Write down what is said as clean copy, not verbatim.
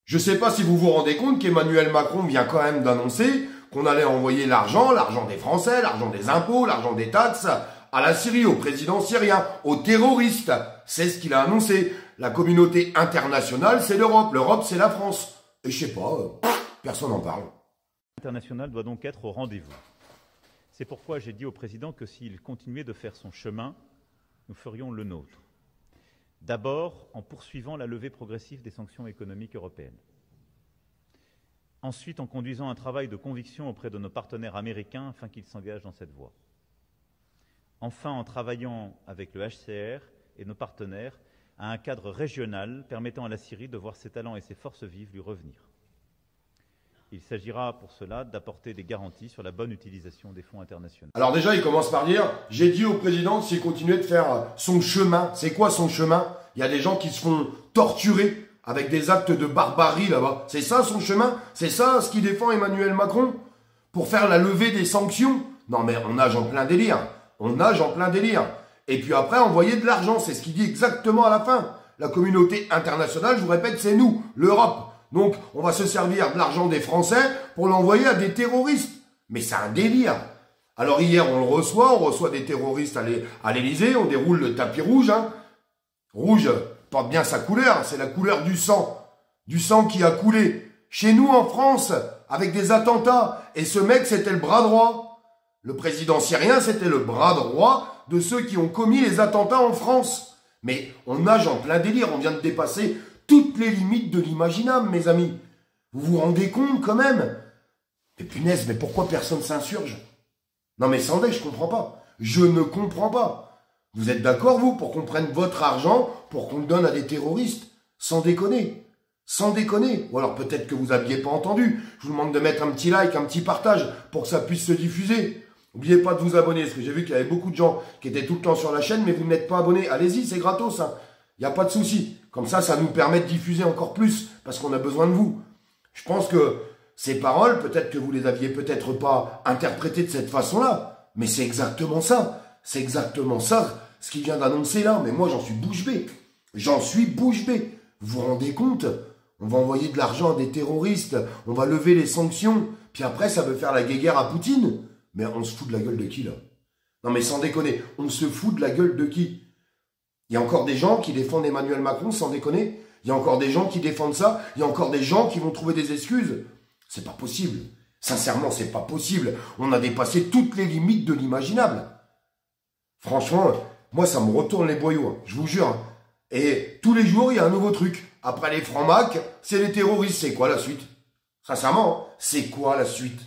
Je ne sais pas si vous vous rendez compte qu'Emmanuel Macron vient quand même d'annoncer qu'on allait envoyer l'argent des Français, l'argent des impôts, l'argent des taxes, à la Syrie, au président syrien, aux terroristes. C'est ce qu'il a annoncé. La communauté internationale, c'est l'Europe. L'Europe, c'est la France. Et je sais pas, personne n'en parle. L'international doit donc être au rendez-vous. C'est pourquoi j'ai dit au président que s'il continuait de faire son chemin, nous ferions le nôtre. D'abord, en poursuivant la levée progressive des sanctions économiques européennes. Ensuite, en conduisant un travail de conviction auprès de nos partenaires américains afin qu'ils s'engagent dans cette voie. Enfin, en travaillant avec le HCR et nos partenaires à un cadre régional permettant à la Syrie de voir ses talents et ses forces vives lui revenir. Il s'agira pour cela d'apporter des garanties sur la bonne utilisation des fonds internationaux. Alors déjà, il commence par dire, j'ai dit au président s'il continuait de faire son chemin. C'est quoi son chemin? Il y a des gens qui se font torturer avec des actes de barbarie là-bas. C'est ça son chemin? C'est ça ce qui défend Emmanuel Macron? Pour faire la levée des sanctions? Non mais on nage en plein délire. On nage en plein délire. Et puis après, envoyer de l'argent. C'est ce qu'il dit exactement à la fin. La communauté internationale, je vous répète, c'est nous, l'Europe. Donc, on va se servir de l'argent des Français pour l'envoyer à des terroristes. Mais c'est un délire. Alors hier, on reçoit des terroristes à l'Élysée, on déroule le tapis rouge. Hein. Rouge porte bien sa couleur, c'est la couleur du sang qui a coulé. Chez nous, en France, avec des attentats. Et ce mec, c'était le bras droit. Le président syrien, c'était le bras droit de ceux qui ont commis les attentats en France. Mais on nage en plein délire, on vient de dépasser toutes les limites de l'imaginable, mes amis. Vous vous rendez compte quand même? Mais punaise, mais pourquoi personne s'insurge? Non mais sans déconner, je comprends pas. Je ne comprends pas. Vous êtes d'accord, vous, pour qu'on prenne votre argent, pour qu'on le donne à des terroristes? Sans déconner. Sans déconner. Ou alors peut-être que vous n'aviez pas entendu. Je vous demande de mettre un petit like, un petit partage, pour que ça puisse se diffuser. N'oubliez pas de vous abonner, parce que j'ai vu qu'il y avait beaucoup de gens qui étaient tout le temps sur la chaîne, mais vous n'êtes pas abonnés. Allez-y, c'est gratos, hein. Il n'y a pas de souci. Comme ça nous permet de diffuser encore plus, parce qu'on a besoin de vous. Je pense que ces paroles, peut-être que vous les aviez peut-être pas interprétées de cette façon-là, mais c'est exactement ça. C'est exactement ça, ce qu'il vient d'annoncer là. Mais moi, j'en suis bouche bée. J'en suis bouche bée. Vous vous rendez compte? On va envoyer de l'argent à des terroristes, on va lever les sanctions, puis après, ça veut faire la guéguerre à Poutine. Mais on se fout de la gueule de qui, là? Non, mais sans déconner, on se fout de la gueule de qui? Il y a encore des gens qui défendent Emmanuel Macron, sans déconner. Il y a encore des gens qui défendent ça. Il y a encore des gens qui vont trouver des excuses. C'est pas possible. Sincèrement, c'est pas possible. On a dépassé toutes les limites de l'imaginable. Franchement, moi, ça me retourne les boyaux, hein, je vous jure. Hein. Et tous les jours, il y a un nouveau truc. Après les francs-macs, c'est les terroristes. C'est quoi la suite? Sincèrement, c'est quoi la suite?